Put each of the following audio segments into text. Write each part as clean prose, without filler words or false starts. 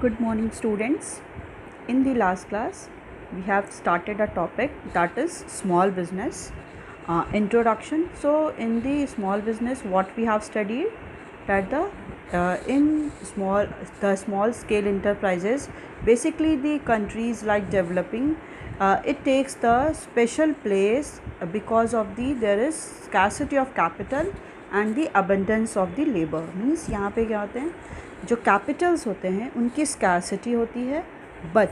Good morning, students. In the last class, we have started a topic that is small business introduction. So, in the small business, what we have studied that in small scale enterprises, basically the countries like developing, it takes the special place because of there is scarcity of capital and the abundance of the labor. Means यहाँ पे क्या होते हैं, जो Capitals होते हैं उनकी scarcity होती है, बट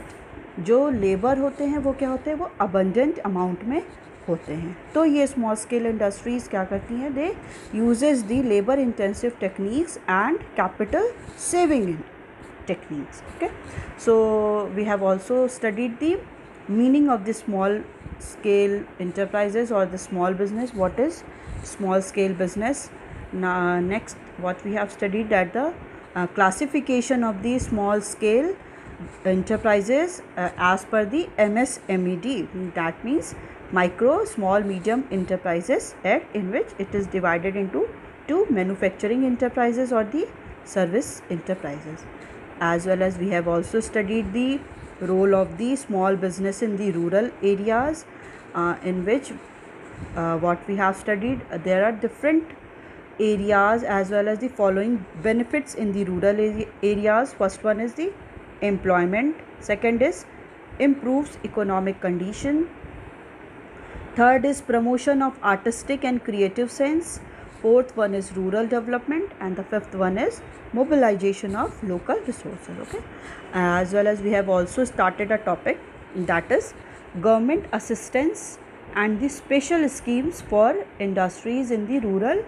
जो लेबर होते हैं वो क्या होते हैं, वो अबंडेंट अमाउंट में होते हैं. तो ये स्मॉल स्केल इंडस्ट्रीज़ क्या करती हैं, they uses the labour intensive techniques and capital saving techniques. Okay, so we have also studied the meaning of the small scale enterprises or the small business. What is small scale business? Now next, what we have studied that the classification of the small scale enterprises as per the MSMED, that means micro small medium enterprises act, in which it is divided into two: manufacturing enterprises or the service enterprises. As well as we have also studied the role of the small business in the rural areas, in which what we have studied, there are different areas as well as the following benefits in the rural areas. First one is the employment, second is improves economic condition, third is promotion of artistic and creative sense, fourth one is rural development, and the fifth one is mobilization of local resources. Okay, as well as we have also started a topic that is government assistance and the special schemes for industries in the rural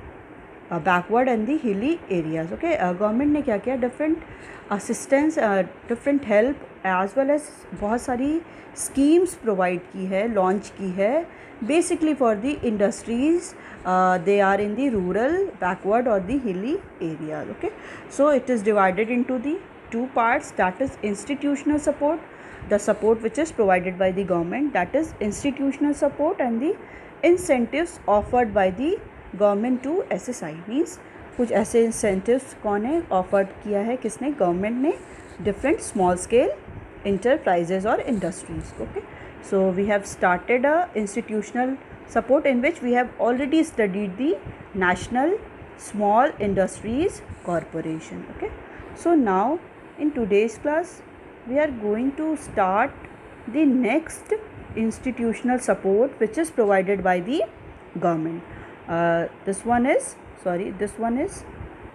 backward and the hilly areas. Okay, government ने क्या किया, different assistance, different help as well as बहुत सारी schemes provide की है, launch की है, basically for the industries they are in the rural, backward or the hilly areas. Okay, so it is divided into the two parts, that is institutional support, the support which is provided by the government, that is institutional support, and the incentives offered by the government to SSI, means कुछ ऐसे incentives कौन है offer किया है, किसने, government ने, different small scale enterprises और industries. Okay, so we have started a institutional support in which we have already studied the National Small Industries Corporation. Okay, so now in today's class we are going to start the next institutional support which is provided by the government. This one is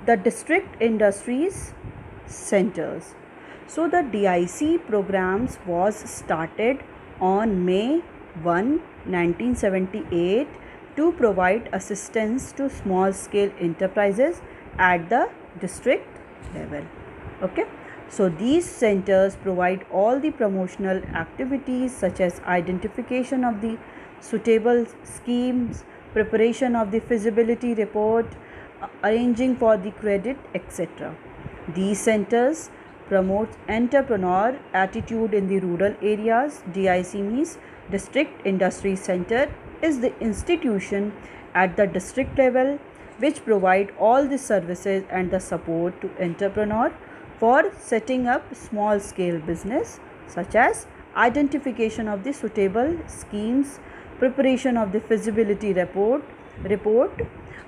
the district industries centers. So the DIC programs was started on May 1, 1978 to provide assistance to small scale enterprises at the district level. Okay, so these centers provide all the promotional activities such as identification of the suitable schemes, preparation of the feasibility report, arranging for the credit, etc. These centers promote entrepreneur attitude in the rural areas. DIC means District Industry Center is the institution at the district level which provide all the services and the support to entrepreneur for setting up small scale business, such as identification of the suitable schemes, preparation of the feasibility report,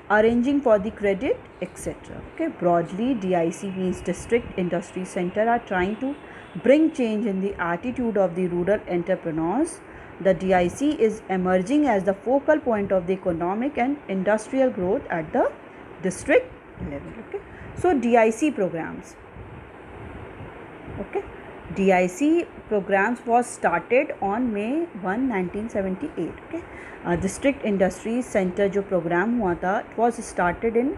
arranging for the credit, etc. Okay, broadly DIC means District Industry Center are trying to bring change in the attitude of the rural entrepreneurs. The DIC is emerging as the focal point of the economic and industrial growth at the district level. Okay, so DIC programs. Okay, DIC programs was started on May 1, 1978. Okay, District Industries Center जो program हुआ था, it was started in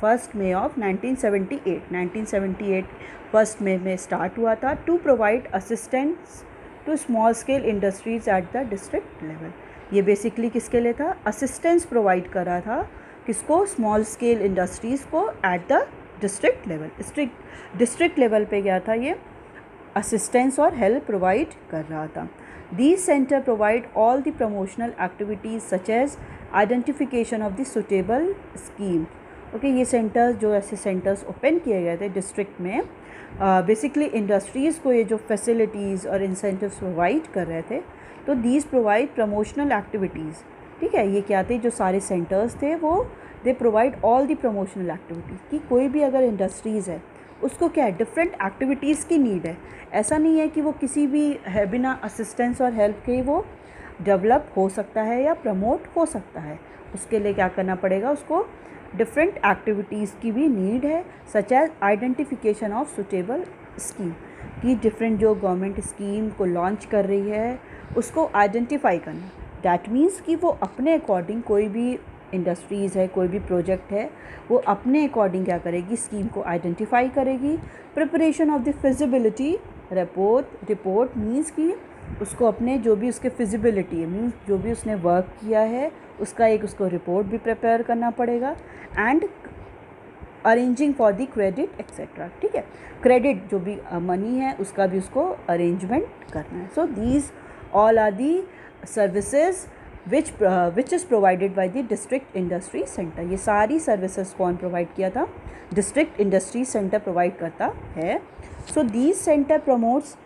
first May of 1978. 1978 first मे में start हुआ था to provide assistance to small scale industries at the district level. ये basically किसके लिए था, असिस्टेंस प्रोवाइड कर रहा था, किसको, स्मॉल स्केल इंडस्ट्रीज़ को eight the district level. District level पे गया था, ये असिस्टेंस और हेल्प प्रोवाइड कर रहा था. These center provide all the promotional activities such as identification of the suitable scheme. Okay, ये सेंटर्स जो ऐसे सेंटर्स ओपन किए गए थे डिस्ट्रिक्ट में, बेसिकली इंडस्ट्रीज़ को ये जो फैसिलिटीज़ और इंसेंटिव्स प्रोवाइड कर रहे थे, तो दीज प्रोवाइड प्रमोशनल एक्टिविटीज़। ठीक है, ये क्या थे, जो सारे सेंटर्स थे वो they provide all the promotional activities, कि कोई भी अगर इंडस्ट्रीज़ है उसको क्या है, डिफरेंट एक्टिविटीज़ की नीड है। ऐसा नहीं है कि वो किसी भी है बिना असिस्टेंस और हेल्प के वो डेवलप हो सकता है या प्रमोट हो सकता है। उसके लिए क्या करना पड़ेगा, उसको डिफरेंट एक्टिविटीज़ की भी नीड है, such as identification of suitable scheme, कि डिफरेंट जो गवर्नमेंट स्कीम को लॉन्च कर रही है उसको आइडेंटिफाई करना। डैट मीन्स कि वो अपने अकॉर्डिंग कोई भी इंडस्ट्रीज़ है, कोई भी प्रोजेक्ट है, वो अपने अकॉर्डिंग क्या करेगी, स्कीम को आइडेंटिफाई करेगी। Preparation of the feasibility report means कि उसको अपने जो भी उसके फिजिबिलिटी है, मीन्स जो भी उसने वर्क किया है उसका एक उसको रिपोर्ट भी प्रिपेयर करना पड़ेगा। And arranging for the credit etcetera. ठीक है, क्रेडिट जो भी मनी है उसका भी उसको अरेंजमेंट करना है। So these all are the services which is provided by the district industry centre. ये सारी सर्विसेज कौन प्रोवाइड किया था, डिस्ट्रिक्ट इंडस्ट्री सेंटर प्रोवाइड करता है। So these centre promotes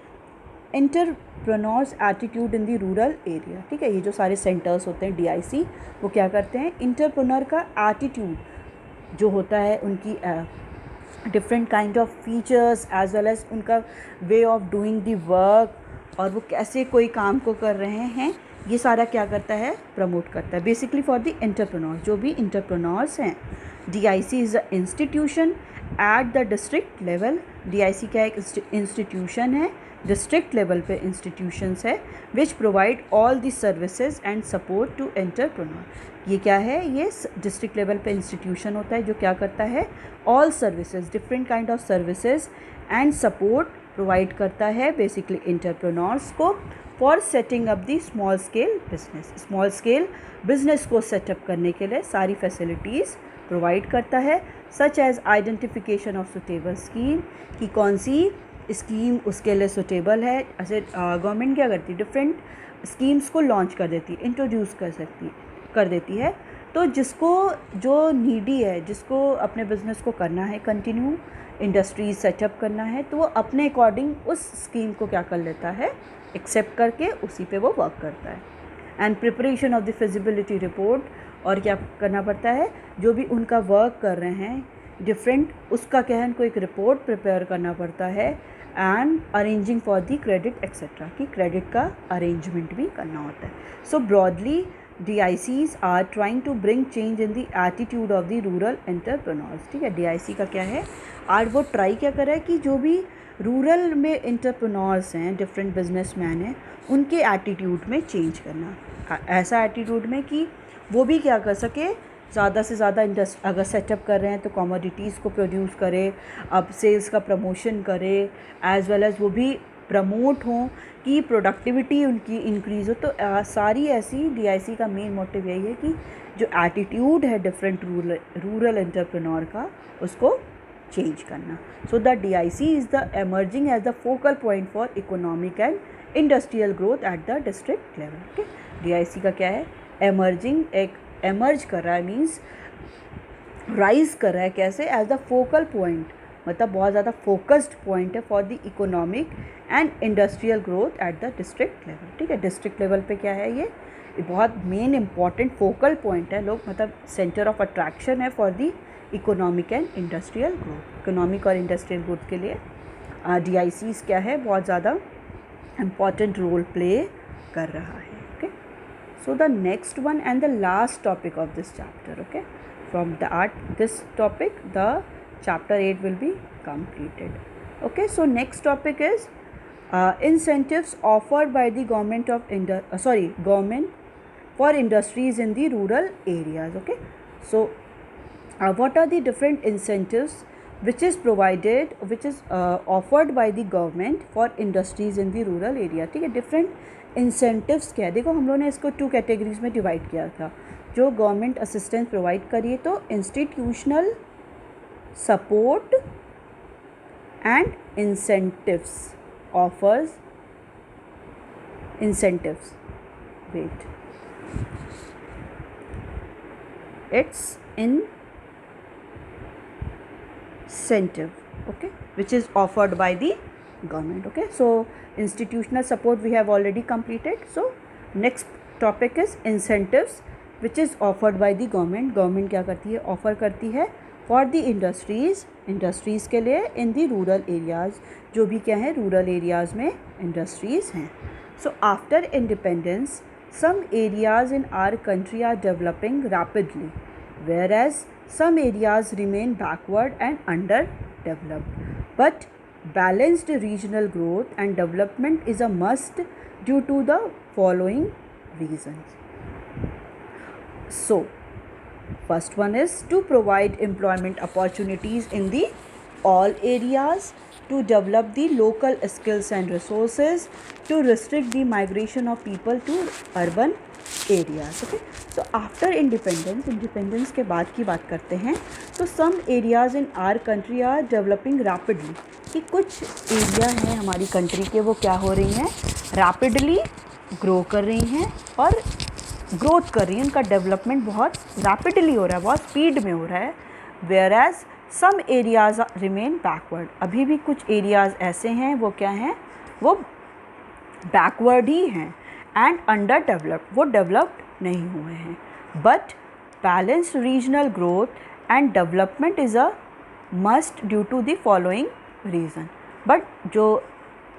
entrepreneurs attitude in the rural area. ठीक है, ये जो सारे सेंटर्स होते हैं DIC, वो क्या करते हैं, इंटरप्रेन्योर का एटीट्यूड जो होता है, उनकी different kind of features as well as उनका way of doing the work, और वो कैसे कोई काम को कर रहे हैं, ये सारा क्या करता है, प्रमोट करता है। बेसिकली फॉर द एंटरप्रेन्योर्स, जो भी एंटरप्रेन्योर्स हैं। DIC is a institution eight the district level. DIC क्या एक इंस्टीट्यूशन है, डिस्ट्रिक्ट लेवल पे इंस्टीट्यूशंस है, which provide all the services and support to entrepreneur. ये क्या है, ये डिस्ट्रिक्ट लेवल पे इंस्टीट्यूशन होता है जो क्या करता है, all services, different kind of services and support provide करता है बेसिकली एंटरप्रेन्योर्स को, for setting up the small scale business. Small scale business को सेटअप करने के लिए सारी फैसिलिटीज़ प्रोवाइड करता है, such as identification of suitable scheme, कि कौन सी स्कीम उसके लिए सुटेबल है। ऐसे गवर्नमेंट क्या करती है, डिफरेंट स्कीम्स को लॉन्च कर देती है, इंट्रोड्यूस कर देती है। तो जिसको जो नीडी है, जिसको अपने बिजनेस को करना है, कंटिन्यू इंडस्ट्रीज सेटअप करना है, तो वो अपने अकॉर्डिंग उस स्कीम को क्या कर लेता है, एक्सेप्ट करके उसी पे वो वर्क करता है। And preparation of the feasibility report, और क्या करना पड़ता है, जो भी उनका वर्क कर रहे हैं डिफरेंट, उसका क्या है, उनको एक रिपोर्ट प्रिपेयर करना पड़ता है। And arranging for the credit etcetera, कि क्रेडिट का अरेंजमेंट भी करना होता है। So broadly DICs are trying to bring change in the attitude of the rural entrepreneurs. ठीक है, DIC का क्या है, आज वो ट्राई क्या कर रहा है कि जो भी रूरल में एंटरप्रेन्योर्स हैं, डिफरेंट बिजनेसमैन हैं, उनके एटीट्यूड में चेंज करना, ऐसा एटीट्यूड में कि वो भी क्या कर सके, ज़्यादा से ज़्यादा अगर सेटअप कर रहे हैं तो कमोडिटीज़ को प्रोड्यूस करे, अब सेल्स का प्रमोशन करे, एज वेल एज वो भी प्रमोट हों कि प्रोडक्टिविटी उनकी इंक्रीज़ हो। तो सारी ऐसी DIC का मेन मोटिव यही है कि जो एटीट्यूड है डिफरेंट रूरल एंटरप्रेन्योर का, उसको चेंज करना। So the DIC is the emerging as the focal point for economic and industrial growth at the district level. ठीक है, DIC का क्या है, एमर्जिंग, एक एमर्ज कर रहा है, मीन्स राइज कर रहा है, कैसे, एज द फोकल पॉइंट, मतलब बहुत ज़्यादा फोकस्ड पॉइंट है for the economic and industrial growth at the district level. ठीक है, डिस्ट्रिक्ट लेवल पे क्या है, ये बहुत मेन इंपॉर्टेंट फोकल पॉइंट है, लोग मतलब सेंटर ऑफ अट्रैक्शन है for the economic and industrial growth. Economic और इंडस्ट्रियल ग्रोथ के लिए DICs क्या है, बहुत ज़्यादा इम्पॉर्टेंट रोल प्ले कर रहा है। Okay, so the next one and the last topic of this chapter, okay, from this topic the chapter 8 will be completed. Okay, so next topic is incentives offered by the government for industries in the rural areas. Okay, so what are the different incentives which is offered by the government for industries in the rural area? ठीक है, different incentives क्या है, देखो हम लोगों ने इसको 2 categories में डिवाइड किया था। जो गवर्नमेंट असिस्टेंस प्रोवाइड करिए तो institutional support and incentives offers, incentives, wait, it's in incentive, okay, which is offered by the government. Okay, so institutional support we have already completed. So next topic is incentives which is offered by the government. Government क्या करती है, offer करती है for the industries के लिए in the rural areas, जो भी क्या है रूरल एरियाज़ में इंडस्ट्रीज़ हैं. So after independence some areas in our country are developing rapidly, whereas some areas remain backward and underdeveloped. But balanced regional growth and development is a must due to the following reasons. So first one is to provide employment opportunities in the all areas, to develop the local skills and resources, to restrict the migration of people to urban areas. Okay, so after independence के बाद की बात करते हैं, तो some areas in our country are developing rapidly, कि कुछ area हैं हमारी कंट्री के वो क्या हो रही हैं, रैपिडली ग्रो कर रही हैं और ग्रोथ कर रही हैं, उनका डेवलपमेंट बहुत रैपिडली हो रहा है, बहुत स्पीड में हो रहा है. Whereas some areas remain backward, अभी भी कुछ एरियाज़ ऐसे हैं वो क्या हैं, वो बैकवर्ड ही हैं एंड अंडर डेवलप्ड, वो डेवलप्ड नहीं हुए हैं. But balanced regional growth and development is a must due to the following reason. But जो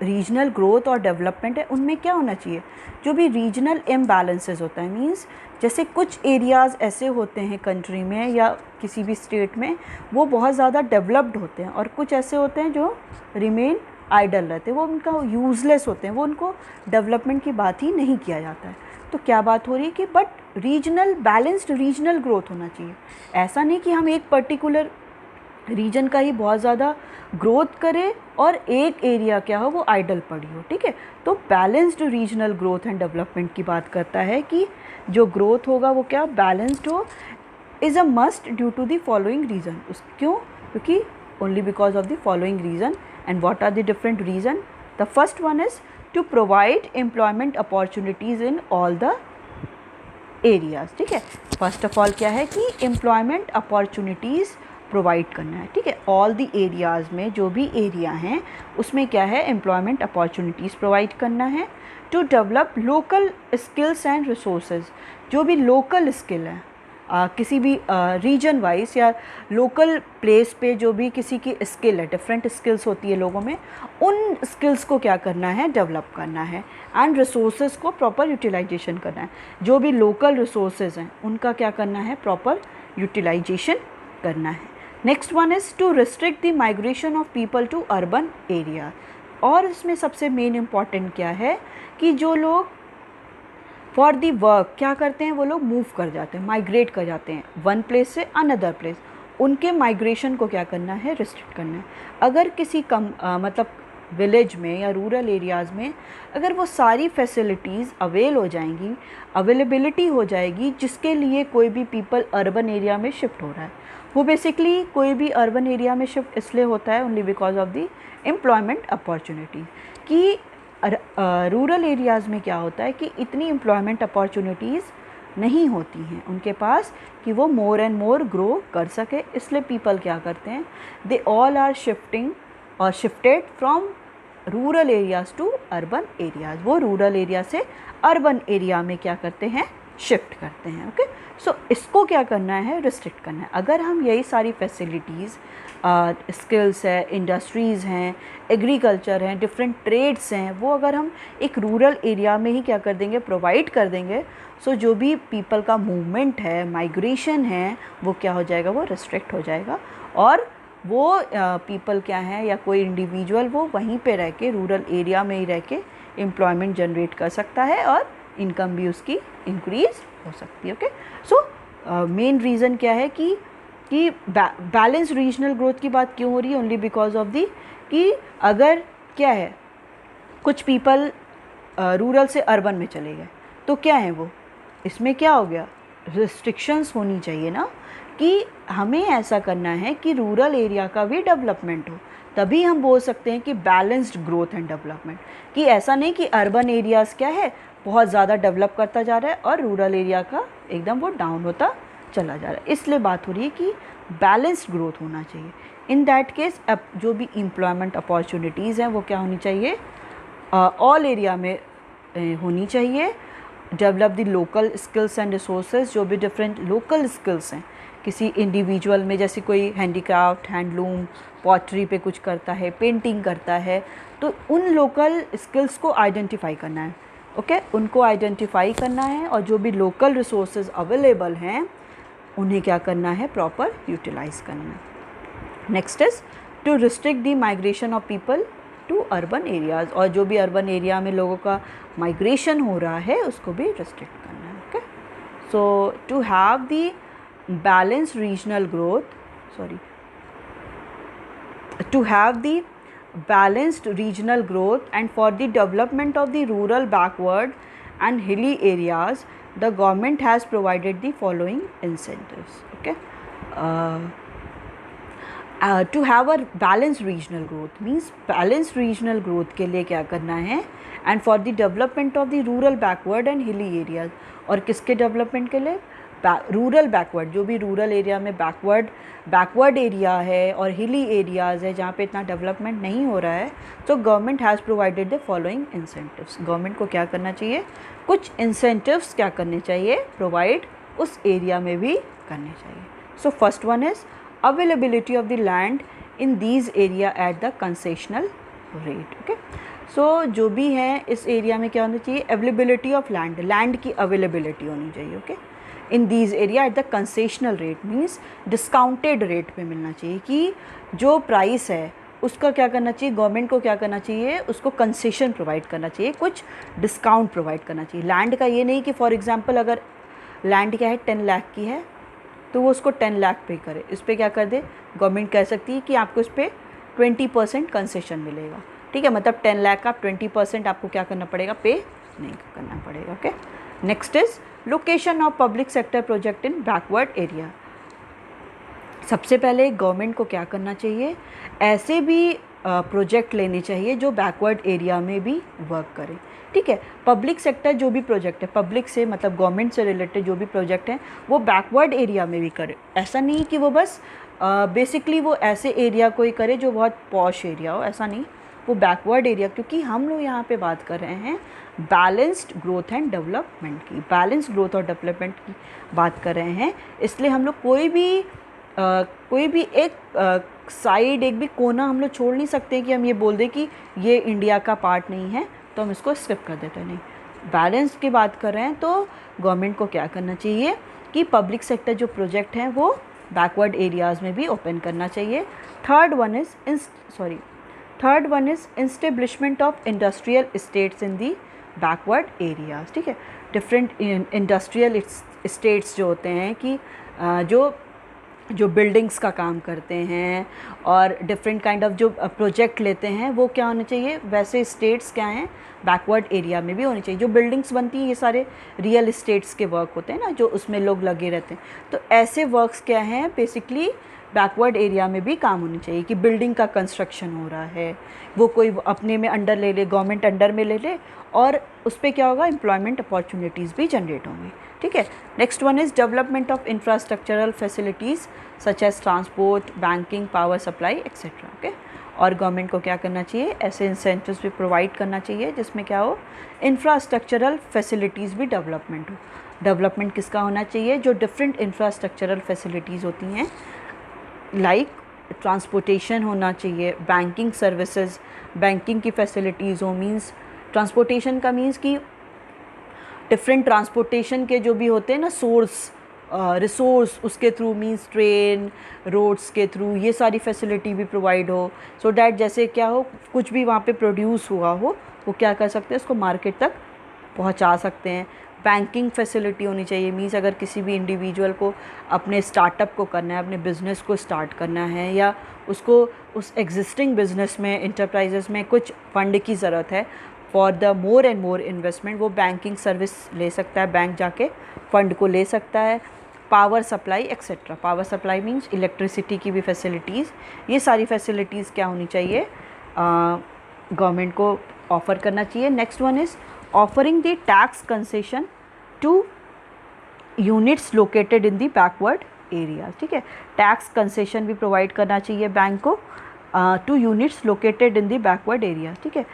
रीजनल ग्रोथ और डेवलपमेंट है उनमें क्या होना चाहिए, जो भी रीजनल इम्बैलेंसेस होता है, मींस जैसे कुछ एरियाज़ ऐसे होते हैं कंट्री में या किसी भी स्टेट में वो बहुत ज़्यादा डेवलप्ड होते हैं और कुछ ऐसे होते हैं जो रिमेन आइडल रहते हैं, वो उनका यूज़लेस होते हैं, वो उनको डेवलपमेंट की बात ही नहीं किया जाता है. तो क्या बात हो रही है कि but regional balanced regional growth होना चाहिए. ऐसा नहीं कि हम एक पर्टिकुलर रीजन का ही बहुत ज़्यादा ग्रोथ करे और एक एरिया क्या हो वो आइडल पड़ी हो. ठीक है, तो balanced regional growth and development की बात करता है कि जो ग्रोथ होगा वो क्या बैलेंस्ड हो, is a must due to the following reason. क्यों, क्योंकि only because of the following reason. And what are the different reason. The first one is to provide employment opportunities in all the areas. ठीक है, first of all क्या है कि employment opportunities provide करना है. ठीक है, ऑल द एरियाज़ में जो भी एरिया हैं उसमें क्या है एम्प्लॉयमेंट अपॉर्चुनिटीज़ प्रोवाइड करना है. To develop local skills and resources, जो भी लोकल स्किल है किसी भी रीजन वाइज या लोकल प्लेस पे जो भी किसी की स्किल है, डिफरेंट स्किल्स होती है लोगों में, उन स्किल्स को क्या करना है डेवलप करना है. एंड रिसोर्सेज को प्रॉपर यूटिलाइजेशन करना है. जो भी लोकल रिसोर्सेज हैं उनका क्या करना है प्रॉपर यूटिलाइजेशन करना है. Next one is to restrict the migration of people to urban area. और इसमें सबसे मेन इम्पॉर्टेंट क्या है कि जो लोग फॉर दी वर्क क्या करते हैं, वो लोग मूव कर जाते हैं, माइग्रेट कर जाते हैं वन प्लेस से अनदर प्लेस, उनके माइग्रेशन को क्या करना है रिस्ट्रिक्ट करना है. अगर किसी मतलब विलेज में या रूरल एरियाज़ में अगर वो सारी फैसिलिटीज़ अवेलेबिलिटी हो जाएगी जिसके लिए कोई भी पीपल अर्बन एरिया में शिफ्ट हो रहा है, वो बेसिकली कोई भी अर्बन एरिया में शिफ्ट इसलिए होता है only because of the employment opportunity. कि रूरल एरियाज़ में क्या होता है कि इतनी एम्प्लॉयमेंट अपॉर्चुनिटीज़ नहीं होती हैं उनके पास कि वो मोर एंड मोर ग्रो कर सके, इसलिए पीपल क्या करते हैं, दे ऑल आर शिफ्टिंग और shifted from rural areas to urban areas. वो रूरल एरिया से अर्बन एरिया में क्या करते हैं शिफ्ट करते हैं. ओके, सो इसको क्या करना है रिस्ट्रिक्ट करना है. अगर हम यही सारी फैसिलिटीज़ स्किल्स है, इंडस्ट्रीज़ हैं, एग्रीकल्चर हैं, डिफरेंट ट्रेड्स हैं, वो अगर हम एक रूरल एरिया में ही क्या कर देंगे प्रोवाइड कर देंगे, सो जो भी पीपल का मूवमेंट है, माइग्रेशन है, वो क्या हो जाएगा वो रिस्ट्रिक्ट हो जाएगा. और वो पीपल क्या है या कोई इंडिविजुअल वो वहीं पे रह के रूरल एरिया में ही रह के एम्प्लॉयमेंट जनरेट कर सकता है और इनकम भी उसकी इंक्रीज़ हो सकती है. ओके, सो मेन रीज़न क्या है कि बैलेंस रीजनल ग्रोथ की बात क्यों हो रही है, ओनली बिकॉज ऑफ दी कि अगर क्या है कुछ पीपल रूरल से अर्बन में चले गए तो क्या है वो, इसमें क्या हो गया रिस्ट्रिक्शंस होनी चाहिए ना, कि हमें ऐसा करना है कि रूरल एरिया का भी डेवलपमेंट हो, तभी हम बोल सकते हैं कि बैलेंस्ड ग्रोथ एंड डेवलपमेंट. कि ऐसा नहीं कि अर्बन एरियाज़ क्या है बहुत ज़्यादा डेवलप करता जा रहा है और रूरल एरिया का एकदम वो डाउन होता चला जा रहा है. इसलिए बात हो रही है कि बैलेंस्ड ग्रोथ होना चाहिए. इन दैट केस अब जो भी एम्प्लॉयमेंट अपॉर्चुनिटीज़ हैं वो क्या होनी चाहिए, ऑल एरिया में होनी चाहिए। Develop the local skills and resources, जो भी डिफरेंट लोकल स्किल्स हैं किसी इंडिविजुअल में, जैसे कोई हैंडीक्राफ्ट, हैंडलूम, पॉटरी पे कुछ करता है, पेंटिंग करता है, तो उन लोकल स्किल्स को आइडेंटिफाई करना है। ओके, उनको आइडेंटिफाई करना है और जो भी लोकल रिसोर्सेज अवेलेबल हैं उन्हें क्या करना है, प्रॉपर यूटिलाइज करना है। Next is to restrict the migration of people to urban areas, और जो भी अर्बन एरिया में लोगों का माइग्रेशन हो रहा है उसको भी रिस्ट्रिक्ट करना है। Okay, so to have the balance regional growth, to have the balanced regional growth and for the development of the rural backward and hilly areas, the government has provided the following incentives. Okay, to have a balanced regional growth means balanced regional growth के लिए क्या करना है, and for the development of the rural backward and hilly areas, और किसके development के लिए, rural backward, जो भी रूरल एरिया में बैकवर्ड एरिया है और हिली एरियाज़ है जहाँ पे इतना डेवलपमेंट नहीं हो रहा है, तो government has provided the following incentives. Government को क्या करना चाहिए, कुछ इंसेंटिव्स क्या करने चाहिए, प्रोवाइड उस एरिया में भी करने चाहिए। So first one is availability of the land in these area at the concessional rate. Okay, so जो भी है इस एरिया में क्या होना चाहिए, अवेलेबिलिटी ऑफ लैंड, लैंड की अवेलेबिलिटी होनी चाहिए। Okay, in these area at the concessional rate means discounted rate पे मिलना चाहिए, कि जो प्राइस है उसका क्या करना चाहिए, गवर्नमेंट को क्या करना चाहिए, उसको कंसेशन प्रोवाइड करना चाहिए, कुछ डिस्काउंट प्रोवाइड करना चाहिए। लैंड का ये नहीं कि फॉर एग्जांपल अगर लैंड क्या है 10 लाख की है तो वो उसको 10 लाख पे करे, इस पर क्या कर दे, गवर्नमेंट कह सकती है कि आपको इस पर 20% कंसेशन मिलेगा। ठीक है, मतलब 10 लाख का 20% आपको क्या करना पड़ेगा, पे नहीं करना पड़ेगा। Okay, next is location of public sector project in backward area. सबसे पहले गवर्नमेंट को क्या करना चाहिए, ऐसे भी प्रोजेक्ट लेने चाहिए जो बैकवर्ड एरिया में भी वर्क करें। ठीक है, पब्लिक सेक्टर जो भी प्रोजेक्ट है, पब्लिक से मतलब गवर्नमेंट से रिलेटेड जो भी प्रोजेक्ट हैं वो बैकवर्ड एरिया में भी करे। ऐसा नहीं कि वो बस बेसिकली वो ऐसे एरिया को ही करे जो बहुत पॉश एरिया हो, ऐसा नहीं, वो बैकवर्ड एरिया, क्योंकि हम लोग यहाँ पे बात कर रहे हैं बैलेंस्ड ग्रोथ एंड डेवलपमेंट की, बैलेंस्ड ग्रोथ और डेवलपमेंट की बात कर रहे हैं, इसलिए हम लोग कोई भी एक साइड, एक भी कोना हम लोग छोड़ नहीं सकते कि हम ये बोल दें कि ये इंडिया का पार्ट नहीं है तो हम इसको स्किप कर देते हैं। नहीं, बैलेंस की बात कर रहे हैं तो गवर्नमेंट को क्या करना चाहिए कि पब्लिक सेक्टर जो प्रोजेक्ट हैं वो बैकवर्ड एरियाज़ में भी ओपन करना चाहिए। Third one is establishment of industrial estates in the backward areas. ठीक है, डिफरेंट इंडस्ट्रियल इस्टेट्स जो होते हैं कि जो बिल्डिंग्स का काम करते हैं और डिफरेंट काइंड ऑफ जो प्रोजेक्ट लेते हैं वो क्या होने चाहिए, वैसे स्टेट्स क्या हैं बैकवर्ड एरिया में भी होनी चाहिए। जो बिल्डिंग्स बनती हैं ये सारे रियल इस्टेट्स के वर्क होते हैं ना, जो उसमें लोग लगे रहते हैं, तो ऐसे वर्क्स क्या हैं बेसिकली बैकवर्ड एरिया में भी काम होनी चाहिए। कि बिल्डिंग का कंस्ट्रक्शन हो रहा है, वो कोई अपने में अंडर ले ले, गवर्नमेंट अंडर में ले ले, और उस पर क्या होगा, एम्प्लॉयमेंट अपॉर्चुनिटीज़ भी जनरेट होंगी। ठीक है, next one is development of infrastructural facilities such as transport, banking, power supply etcetera. Okay, और गवर्नमेंट को क्या करना चाहिए, ऐसे इंसेंटिव्स भी प्रोवाइड करना चाहिए जिसमें क्या हो, इंफ्रास्ट्रक्चरल फैसिलिटीज़ भी डेवलपमेंट हो। डेवलपमेंट किसका होना चाहिए, जो डिफरेंट इंफ्रास्ट्रक्चरल फैसिलिटीज़ होती हैं, लाइक ट्रांसपोर्टेशन होना चाहिए, बैंकिंग सर्विसेज, बैंकिंग की फैसिलिटीज़ हो, मींस ट्रांसपोर्टेशन का मींस कि डिफरेंट ट्रांसपोर्टेशन के जो भी होते हैं ना रिसोर्स, उसके थ्रू मींस ट्रेन, रोड्स के थ्रू ये सारी फैसिलिटी भी प्रोवाइड हो, सो डैट जैसे क्या हो, कुछ भी वहाँ पे प्रोड्यूस हुआ हो वो क्या कर सकते हैं, उसको मार्केट तक पहुँचा सकते हैं। बैंकिंग फैसिलिटी होनी चाहिए, मींस अगर किसी भी इंडिविजुअल को अपने स्टार्टअप को करना है, अपने बिज़नेस को स्टार्ट करना है, या उसको उस एग्जिस्टिंग बिज़नेस में, इंटरप्राइजेस में कुछ फ़ंड की ज़रूरत है for the more and more investment, वो बैंकिंग सर्विस ले सकता है, बैंक जाके फ़ंड को ले सकता है। Power supply etcetera, power supply means electricity की भी फैसिलिटीज़, ये सारी फैसिलिटीज़ क्या होनी चाहिए, गवर्नमेंट को ऑफ़र करना चाहिए। Next one is offering the tax concession two units located in the backward areas, ठीक है। टैक्स कंसेशन भी प्रोवाइड करना चाहिए बैंक को two units located in the backward areas, ठीक है।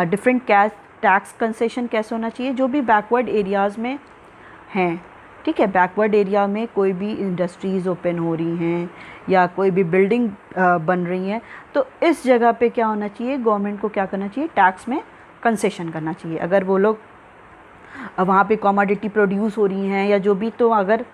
डिफरेंट टैक्स कंसेशन कैसे होना चाहिए, जो भी बैकवर्ड एरियाज़ में हैं, ठीक है। बैकवर्ड एरिया में कोई भी इंडस्ट्रीज़ ओपन हो रही हैं या कोई भी बिल्डिंग बन रही हैं, तो इस जगह पे क्या होना चाहिए, गवर्नमेंट को क्या करना चाहिए, टैक्स में कंसेशन करना चाहिए। अगर वो लोग वहाँ पे कमोडिटी प्रोड्यूस हो रही हैं या जो भी, तो अगर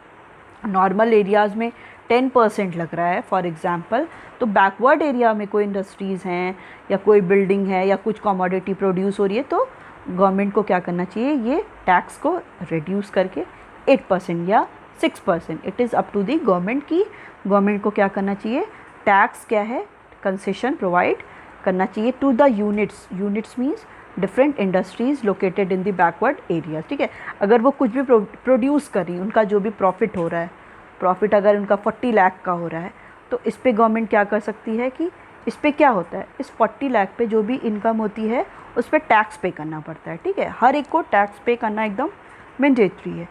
नॉर्मल एरियाज़ में 10% लग रहा है फॉर एग्ज़ाम्पल, तो बैकवर्ड एरिया में कोई इंडस्ट्रीज़ हैं या कोई बिल्डिंग है या कुछ कमोडिटी प्रोड्यूस हो रही है, तो गवर्नमेंट को क्या करना चाहिए, ये टैक्स को रिड्यूस करके 8% या 6%, it is up to the government की गवर्नमेंट को क्या करना चाहिए, टैक्स क्या है, कंसेशन प्रोवाइड करना चाहिए to the units. Units means different industries located in the backward area, ठीक है। अगर वो कुछ भी प्रोड्यूस कर रही हैं, उनका जो भी प्रॉफिट हो रहा है, प्रॉफिट अगर उनका 40 लाख का हो रहा है, तो इस पे गवर्नमेंट क्या कर सकती है कि इस पे क्या होता है, इस 40 लाख पे जो भी इनकम होती है उस पर टैक्स पे करना पड़ता है, ठीक है। हर एक को टैक्स पे करना एकदम मैंडेटरी है।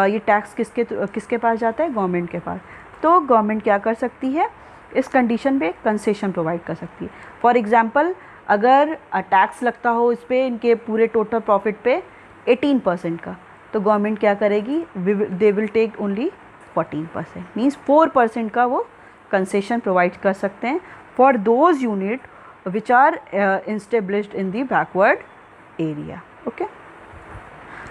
ये टैक्स किसके पास जाता है, गवर्नमेंट के पास। तो गवर्नमेंट क्या कर सकती है, इस कंडीशन पे कंसेशन प्रोवाइड कर सकती है। फॉर एग्ज़ाम्पल अगर टैक्स लगता हो इस पर इनके पूरे टोटल प्रॉफिट पे 18% का, तो गवर्नमेंट क्या करेगी, they will take only 14%, means 4% का वो कंसेशन प्रोवाइड कर सकते हैं for those unit which are established in the backward area, okay.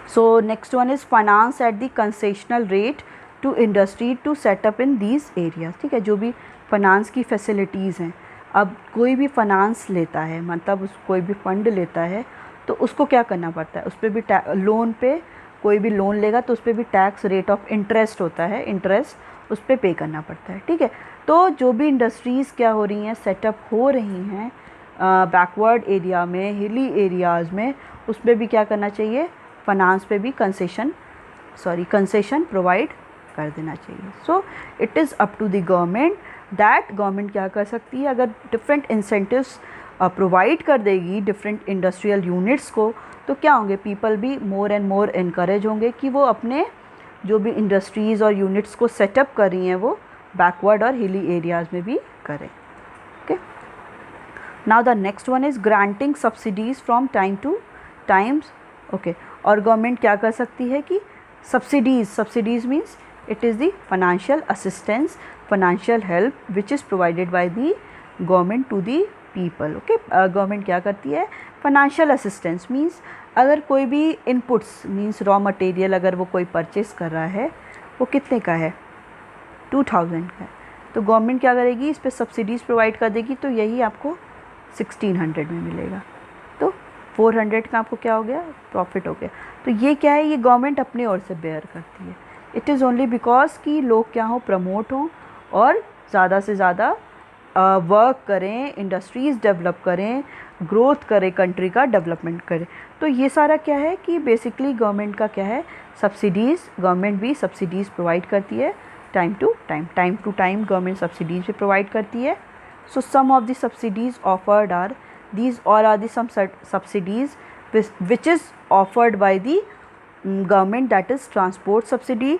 So next one is finance at the concessional rate to industry to set up in these areas, ठीक है। जो भी finance की facilities हैं, अब कोई भी फाइनेंस लेता है, मतलब कोई भी फंड लेता है, तो उसको क्या करना पड़ता है, उस पर भी लोन पे, कोई भी लोन लेगा तो उस पर भी टैक्स रेट ऑफ इंटरेस्ट होता है, इंटरेस्ट उस पर पे करना पड़ता है, ठीक है। तो जो भी इंडस्ट्रीज़ क्या हो रही हैं, सेटअप हो रही हैं बैकवर्ड एरिया में, हिली एरियाज़ में, उस पर भी क्या करना चाहिए, फाइनेंस पे भी कंसेशन प्रोवाइड कर देना चाहिए। So it is up to the government that government क्या कर सकती है, अगर डिफरेंट इंसेंटिव्स प्रोवाइड कर देगी डिफरेंट इंडस्ट्रियल यूनिट्स को, तो क्या होंगे, पीपल भी मोर एंड मोर इनकरेज होंगे कि वो अपने जो भी इंडस्ट्रीज़ और यूनिट्स को सेटअप कर रही हैं वो बैकवर्ड और हिली एरियाज़ में भी करें, okay. Now the next one is granting subsidies from time to times, okay. और गवर्नमेंट क्या कर सकती है कि subsidies means it is the financial assistance, financial help which is provided by the government to the people, okay. Government क्या करती है, financial assistance means अगर कोई भी इनपुट्स मीन्स रॉ मटेरियल अगर वो कोई परचेस कर रहा है, वो कितने का है, 2000 का है, तो गवर्नमेंट क्या करेगी, इस पर सब्सिडीज़ प्रोवाइड कर देगी, तो यही आपको 1600 में मिलेगा, तो 400 का आपको क्या हो गया, प्रॉफिट हो गया। तो ये क्या है, ये गवर्नमेंट अपनी ओर से बेयर करती है। इट इज़ ओनली बिकॉज कि लोग क्या हो, प्रमोट हों और ज़्यादा से ज़्यादा वर्क करें, इंडस्ट्रीज़ डेवलप करें, ग्रोथ करें, कंट्री का डेवलपमेंट करें। तो ये सारा क्या है कि बेसिकली गवर्नमेंट का क्या है, सब्सिडीज़, गवर्नमेंट भी सब्सिडीज़ प्रोवाइड करती है time to time government subsidies भी प्रोवाइड करती है। So some of the subsidies offered are these, or are the some subsidies which is offered by the government, that is transport subsidy,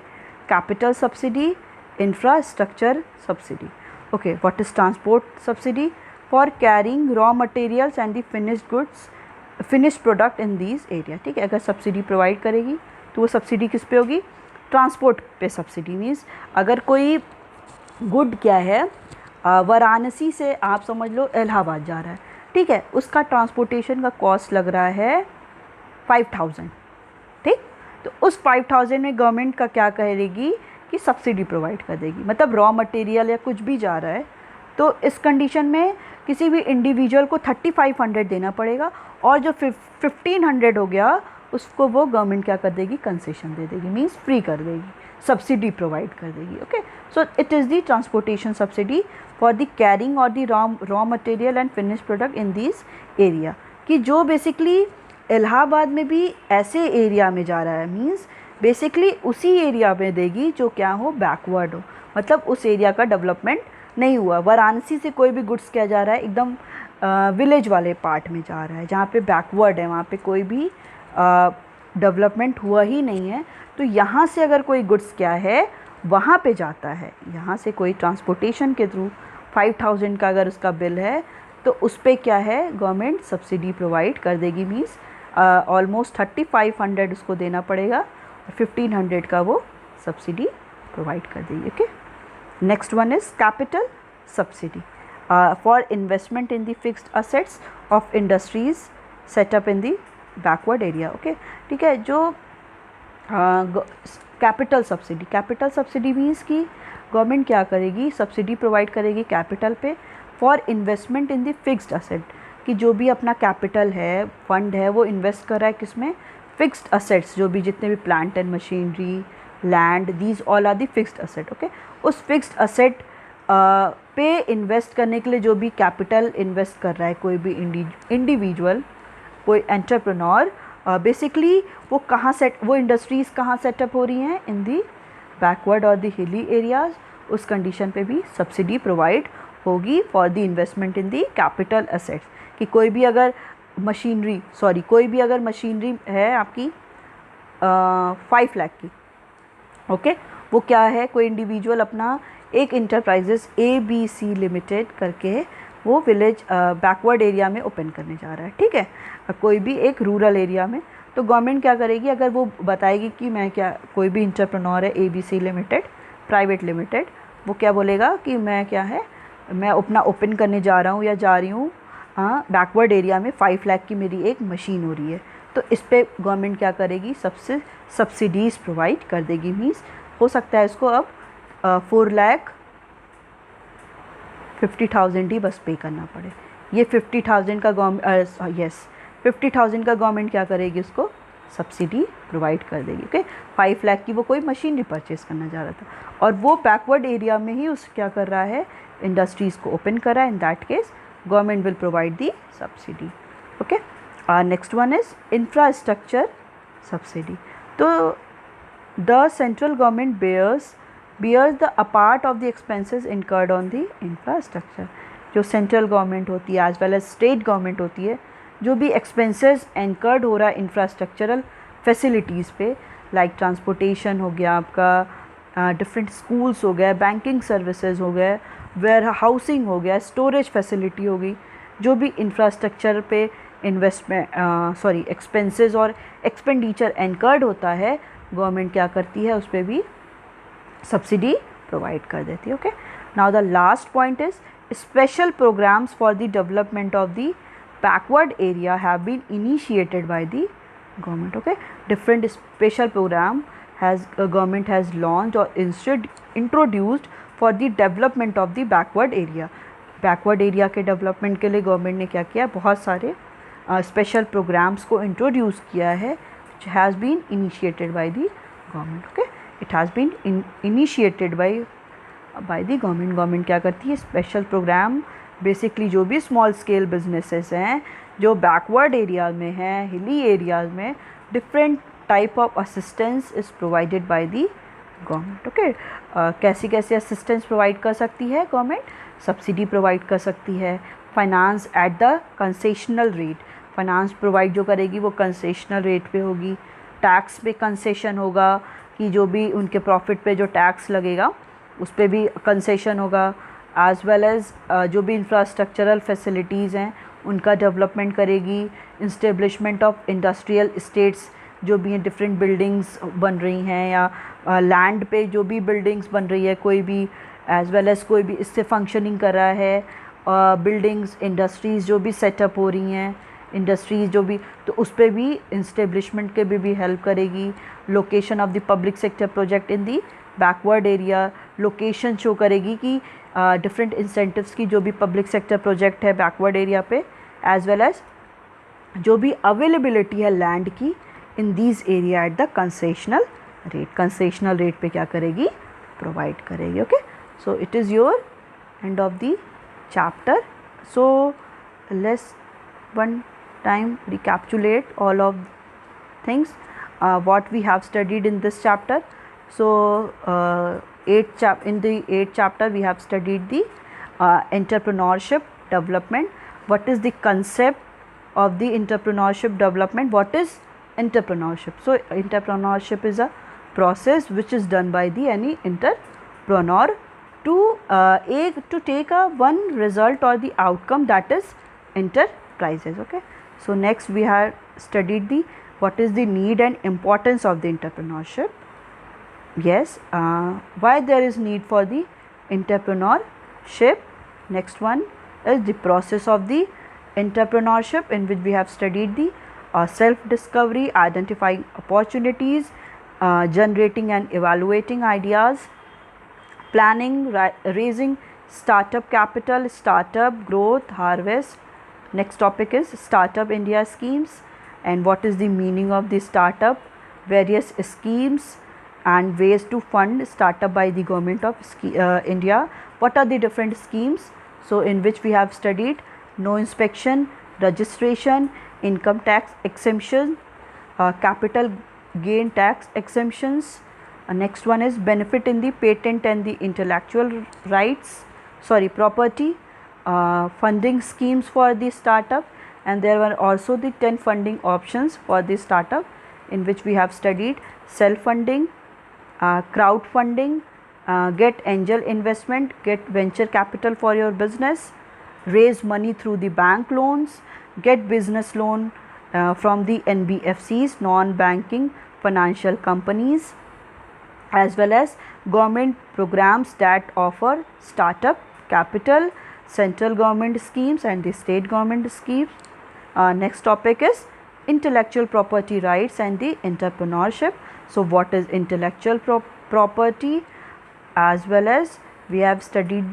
capital subsidy, infrastructure subsidy, okay. What is transport subsidy? For carrying raw materials and the finished product in these area, ठीक है। अगर subsidy provide करेगी तो वो subsidy किस पे होगी, transport पे सब्सिडी। मीन्स अगर कोई गुड क्या है, वाराणसी से आप समझ लो इलाहाबाद जा रहा है, ठीक है, उसका ट्रांसपोर्टेशन का कॉस्ट लग रहा है 5000, ठीक। तो उस 5000 में गवर्नमेंट का क्या करेगी कि सब्सिडी प्रोवाइड कर देगी, मतलब रॉ मटेरियल या कुछ भी जा रहा है, तो इस कंडीशन में किसी भी इंडिविजुअल को 3500 देना पड़ेगा, और जो 1500 हो गया उसको वो गवर्नमेंट क्या कर देगी, कंसेशन दे देगी, मीन्स फ्री कर देगी, सब्सिडी प्रोवाइड कर देगी, okay. So it is the transportation subsidy for the carrying और the raw material and finish product in this area, कि जो बेसिकली इलाहाबाद में भी ऐसे एरिया में जा रहा है, मीन्स बेसिकली उसी एरिया में देगी जो क्या हो, बैकवर्ड हो, मतलब उस एरिया का डेवलपमेंट नहीं हुआ। वाराणसी से कोई भी गुड्स क्या जा रहा है, एकदम विलेज वाले पार्ट में जा रहा है, जहाँ पे बैकवर्ड है, वहाँ पे कोई भी डेवलपमेंट हुआ ही नहीं है। तो यहाँ से अगर कोई गुड्स क्या है वहाँ पे जाता है। यहाँ से कोई ट्रांसपोर्टेशन के थ्रू 5000 का अगर उसका बिल है तो उस पर क्या है, गवर्नमेंट सब्सिडी प्रोवाइड कर देगी। मीन्स ऑलमोस्ट 3500 उसको देना पड़ेगा और 1500 का वो सब्सिडी प्रोवाइड कर देगी। Okay, next one is capital subsidy for investment in the fixed assets of industries setup in the backward area. Okay, ठीक है। जो कैपिटल सब्सिडी मीन्स कि गवर्नमेंट क्या करेगी, सब्सिडी प्रोवाइड करेगी कैपिटल पे for investment in the fixed asset, कि जो भी अपना कैपिटल है, फंड है, वो इन्वेस्ट कर रहा है किसमें, फिक्स्ड असेट्स, जो भी जितने भी plant and machinery, land, these all are the fixed asset. Okay, उस फिक्स्ड असेट पे इन्वेस्ट करने के लिए जो भी कैपिटल इन्वेस्ट कर रहा है कोई भी इंडिविजुअल, कोई एंटरप्रेन्योर, बेसिकली वो इंडस्ट्रीज़ कहाँ सेटअप हो रही हैं, इन दी बैकवर्ड और दी हिली एरियाज़, उस कंडीशन पे भी सब्सिडी प्रोवाइड होगी for the investment in the capital assets. कि कोई भी अगर मशीनरी है आपकी 5 लाख की, ओके, वो क्या है, कोई इंडिविजुअल अपना एक इंटरप्राइजेस ABC लिमिटेड करके वो विलेज बैकवर्ड एरिया में ओपन करने जा रहा है, ठीक है, कोई भी एक रूरल एरिया में, तो गवर्नमेंट क्या करेगी, अगर वो बताएगी कि मैं क्या, कोई भी इंटरप्रेन्योर है ABC लिमिटेड प्राइवेट लिमिटेड, वो क्या बोलेगा कि मैं अपना ओपन करने जा रहा हूँ या जा रही हूँ बैकवर्ड एरिया में, 5 लाख की मेरी एक मशीन हो रही है, तो इस पर गवर्नमेंट क्या करेगी, सबसे सब्सिडीज़ प्रोवाइड कर देगी। मीन्स हो सकता है इसको अब 4,50,000 ही बस पे करना पड़े। ये 50,000 का 50,000 का गवर्नमेंट क्या करेगी, उसको सब्सिडी प्रोवाइड कर देगी। ओके, 5 लाख की वो कोई मशीनरी परचेज़ करना चाह रहा था और वो बैकवर्ड एरिया में ही उस क्या कर रहा है, इंडस्ट्रीज़ को ओपन कर रहा है, in that case government will provide the subsidy. Okay, next one is infrastructure subsidy. तो the central government bears the a part of the expenses incurred on the infrastructure. जो सेंट्रल गवर्नमेंट होती है as well as state government होती है, जो भी expenses incurred हो रहा है इंफ्रास्ट्रक्चरल फैसिलिटीज़ पे, लाइक ट्रांसपोर्टेशन हो गया आपका, डिफरेंट स्कूल्स हो गए, बैंकिंग सर्विसेज हो गए, वेयर हाउसिंग हो गया, स्टोरेज फैसिलिटी हो गई, जो भी इंफ्रास्ट्रक्चर पे एक्सपेंसेस और एक्सपेंडिचर इनकर्ड होता है, गवर्नमेंट क्या करती है, उस पर भी सब्सिडी प्रोवाइड कर देती है। Okay, now the last point is special programmes for the development of the backward area have been initiated by the government. Okay, different special program has government has launched or instead introduced for the development of the backward area. Backward area के development के लिए government ने क्या किया, बहुत सारे special programs को introduce किया है, which has been initiated by the government. Okay, it has been initiated by the government. Government क्या करती है, special program बेसिकली जो भी स्मॉल स्केल बिजनेसेस हैं, जो बैकवर्ड एरिया में हैं, हिली एरियाज में, different type of assistance is provided by the government. Okay, कैसी कैसी असिस्टेंस प्रोवाइड कर सकती है गवर्नमेंट, सब्सिडी प्रोवाइड कर सकती है, finance eight the concessional rate, finance provide जो करेगी वो कंसेशनल रेट पे होगी, टैक्स पे कंसेशन होगा कि जो भी उनके प्रॉफिट पे जो टैक्स लगेगा उस पर भी कंसेशन होगा, एज वेल एज़ जो भी इंफ्रास्ट्रक्चरल फैसिलिटीज़ हैं उनका डेवलपमेंट करेगी, इस्टेब्लिशमेंट ऑफ इंडस्ट्रियल इस्टेट्स जो भी हैं, डिफरेंट बिल्डिंग्स बन रही हैं या लैंड पे जो भी बिल्डिंग्स बन रही है कोई भी, एज वेल एज़ कोई भी इससे फंक्शनिंग कर रहा है, बिल्डिंग्स, इंडस्ट्रीज़ जो भी सेटअप हो रही हैं, इंडस्ट्रीज़ जो भी, तो उस पर भी इंस्टेब्लिशमेंट के भी हेल्प करेगी। Location of the public sector project in the backward area, location show करेगी कि डिफरेंट इंसेंटिव्स की जो भी पब्लिक सेक्टर प्रोजेक्ट है बैकवर्ड एरिया पे, एज वेल एज जो भी अवेलेबिलिटी है लैंड की इन these area at the concessional rate पे क्या करेगी, प्रोवाइड करेगी। Okay, so it is your end of the chapter. So let's one time recapitulate all of things what we have studied in this chapter. So in the 8th chapter we have studied the entrepreneurship development. What is the concept of the entrepreneurship development? What is entrepreneurship? So entrepreneurship is a process which is done by the any entrepreneur to take a one result or the outcome, that is enterprises. Okay, so next we have studied the what is the need and importance of the entrepreneurship. Yes, why there is need for the entrepreneurship. Next one is the process of the entrepreneurship, in which we have studied the self discovery, identifying opportunities, generating and evaluating ideas, planning, raising startup capital, startup growth, harvest. Next topic is Startup India schemes, and what is the meaning of the startup, various schemes and ways to fund startup by the government of India. What are the different schemes? So in which we have studied no inspection, registration, income tax exemption, capital gain tax exemptions. Next one is benefit in the patent and the intellectual rights, property, funding schemes for the startup, and there were also the 10 funding options for the startup, in which we have studied self funding, crowdfunding, get angel investment, get venture capital for your business, raise money through the bank loans, get business loan from the NBFCs, non-banking financial companies, as well as government programs that offer startup capital, central government schemes and the state government schemes. Next topic is intellectual property rights and the entrepreneurship. So what is intellectual property, as well as we have studied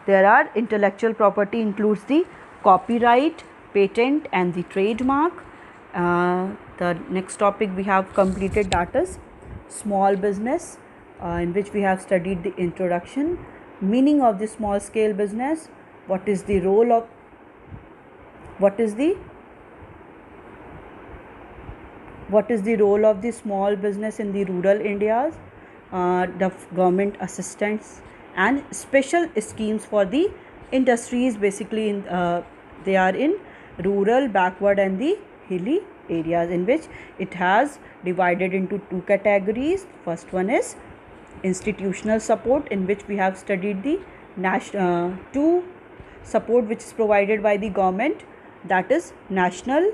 there are intellectual property includes the copyright, patent and the trademark. The next topic we have completed, that is small business, in which we have studied the introduction, meaning of the small scale business, what is the role of the small business in the rural Indias, the government assistance and special schemes for the industries, basically they are in rural, backward and the hilly areas, in which it has divided into two categories. First one is institutional support, in which we have studied the two support which is provided by the government, that is National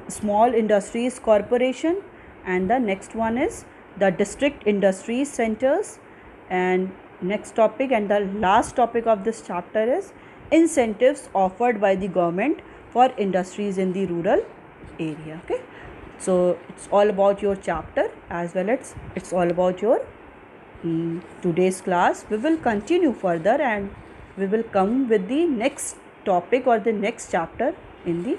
Small Industries Corporation, and the next one is the district industries centers. And next topic and the last topic of this chapter is incentives offered by the government for industries in the rural area. Okay, so it's all about your chapter, as well as it's all about your today's class. We will continue further and we will come with the next topic or the next chapter in the